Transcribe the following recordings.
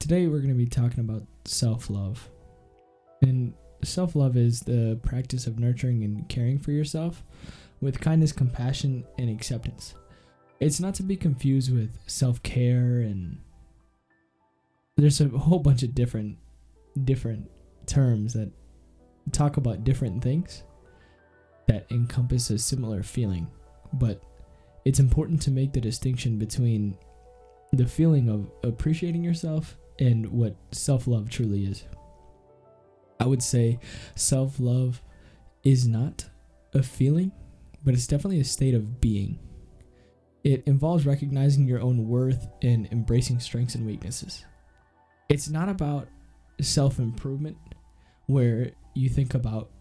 Today we're going to be talking about self-love. And self-love is the practice of nurturing and caring for yourself with kindness, compassion, and acceptance. It's not to be confused with self-care, and there's a whole bunch of different terms that talk about different things that encompass a similar feeling. But it's important to make the distinction between the feeling of appreciating yourself and what self-love truly is. I would say self-love is not a feeling, but it's definitely a state of being. It involves recognizing your own worth and embracing strengths and weaknesses. It's not about self-improvement, where you think about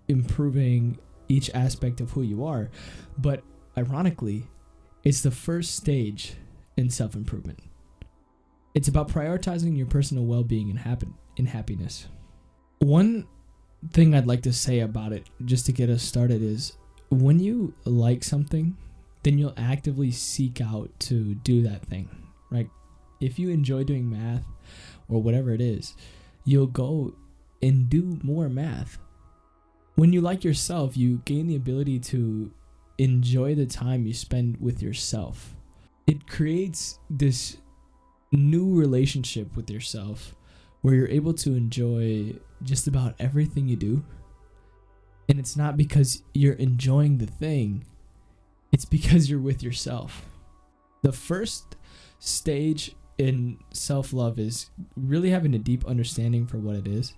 improving each aspect of who you are, but ironically, it's the first stage in self-improvement. It's about prioritizing your personal well-being and happiness. One thing I'd like to say about it, just to get us started, is when you like something, then you'll actively seek out to do that thing, right? If you enjoy doing math or whatever it is, you'll go and do more math. When you like yourself, you gain the ability to enjoy the time you spend with yourself. It creates this new relationship with yourself where you're able to enjoy just about everything you do. And it's not because you're enjoying the thing, it's because you're with yourself. The first stage in self-love is really having a deep understanding for what it is.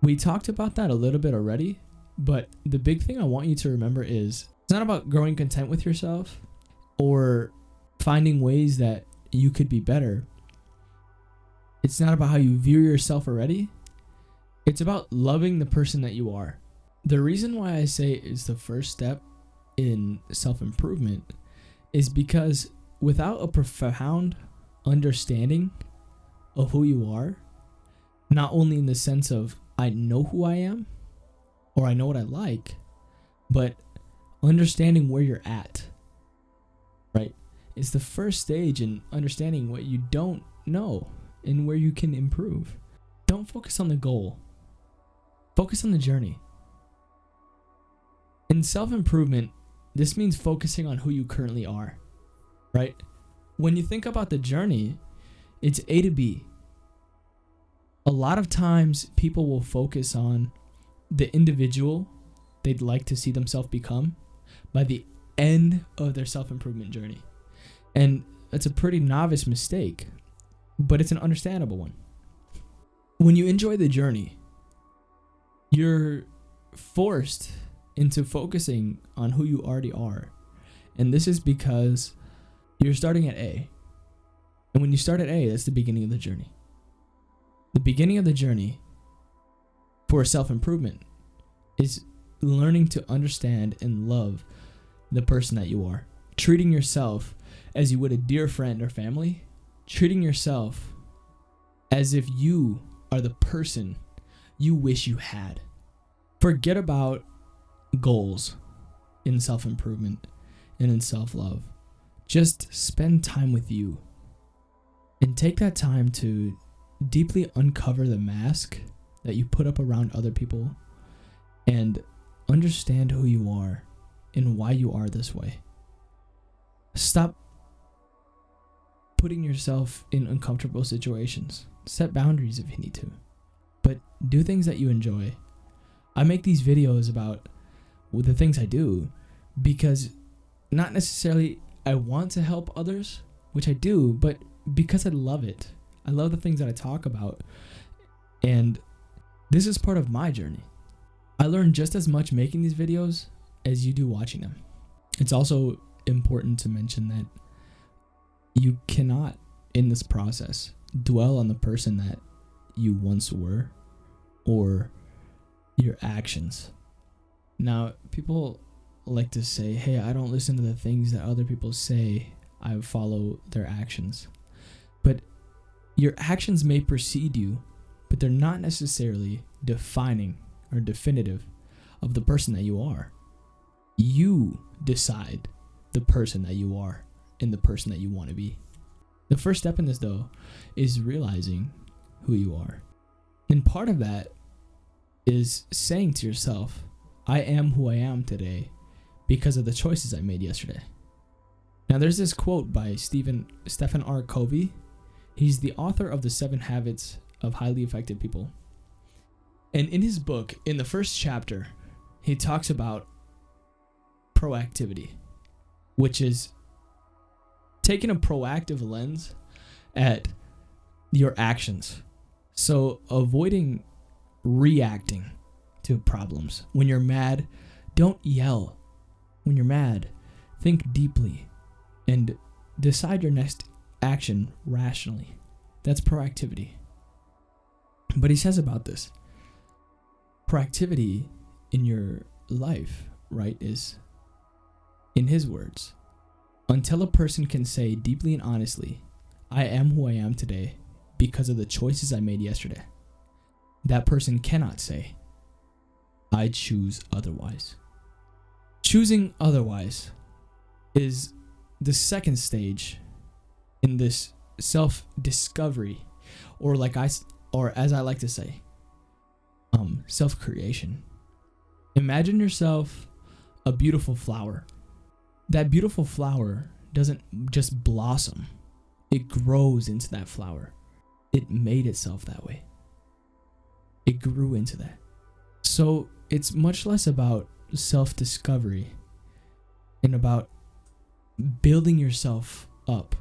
We talked about that a little bit already, but the big thing I want you to remember is it's not about growing content with yourself or finding ways that you could be better. It's not about how you view yourself already. It's about loving the person that you are. The reason why I say it's the first step in self-improvement is because without a profound understanding of who you are, not only in the sense of I know who I am or I know what I like, but understanding where you're at, right? It's the first stage in understanding what you don't know and where you can improve. Don't focus on the goal. Focus on the journey. In self-improvement, this means focusing on who you currently are, right? When you think about the journey, it's A to B. A lot of times people will focus on the individual they'd like to see themselves become by the end of their self-improvement journey. And it's a pretty novice mistake, but it's an understandable one. When you enjoy the journey, you're forced into focusing on who you already are. And this is because you're starting at A. And when you start at A, that's the beginning of the journey. The beginning of the journey for self-improvement is learning to understand and love the person that you are. Treating yourself as you would a dear friend or family. Treating yourself as if you are the person you wish you had. Forget about goals in self-improvement and in self-love. Just spend time with you and take that time to deeply uncover the mask that you put up around other people and understand who you are and why you are this way. Stop putting yourself in uncomfortable situations. Set boundaries if you need to, but do things that you enjoy. I make these videos about the things I do because not necessarily I want to help others, which I do, but because I love it. I love the things that I talk about, and this is part of my journey. I learn just as much making these videos as you do watching them. It's also important to mention that you cannot, in this process, dwell on the person that you once were or your actions. Now, people like to say, hey, I don't listen to the things that other people say. I follow their actions. But your actions may precede you, but they're not necessarily defining or definitive of the person that you are. You decide the person that you are and the person that you want to be. The first step in this, though, is realizing who you are. And part of that is saying to yourself, I am who I am today because of the choices I made yesterday. Now, there's this quote by Stephen R. Covey. He's the author of The 7 Habits of Highly Effective People. And in his book, in the first chapter, he talks about proactivity, which is taking a proactive lens at your actions. So avoiding reacting to problems. When you're mad, don't yell. When you're mad, think deeply and decide your next action rationally. That's proactivity. But he says about this, proactivity in your life, right, is, in his words, until a person can say deeply and honestly, I am who I am today because of the choices I made yesterday, that person cannot say, I choose otherwise. Choosing otherwise is the second stage in this self-discovery, or as I like to say, self-creation. Imagine yourself a beautiful flower. That beautiful flower doesn't just blossom. It grows into that flower. It made itself that way. It grew into that. So it's much less about self-discovery and about building yourself up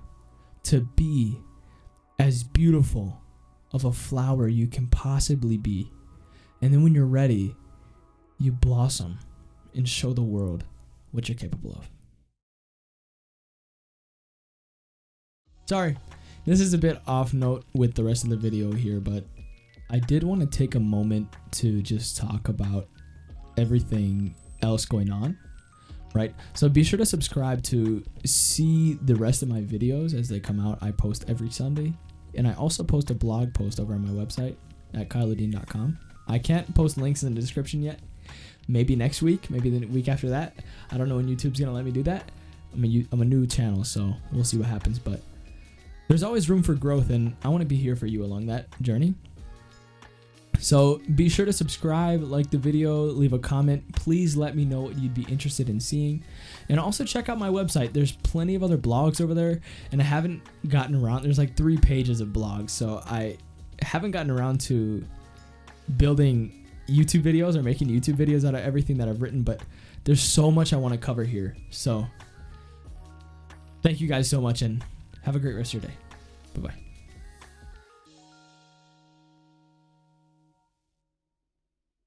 to be as beautiful of a flower you can possibly be. And then when you're ready, you blossom and show the world what you're capable of. Sorry, this is a bit off note with the rest of the video here, but I did want to take a moment to just talk about everything else going on, right? So be sure to subscribe to see the rest of my videos as they come out. I post every Sunday, and I also post a blog post over on my website at kyleudine.com. I can't post links in the description yet. Maybe next week, maybe the week after that. I don't know when YouTube's gonna let me do that. I'm a new channel, so we'll see what happens, but there's always room for growth, and I want to be here for you along that journey. So be sure to subscribe, like the video, leave a comment. Please let me know what you'd be interested in seeing. And also check out my website. There's plenty of other blogs over there, and I haven't gotten around. There's like 3 pages of blogs, so I haven't gotten around to building YouTube videos or making YouTube videos out of everything that I've written, but there's so much I want to cover here. So thank you guys so much, and have a great rest of your day. Bye-bye.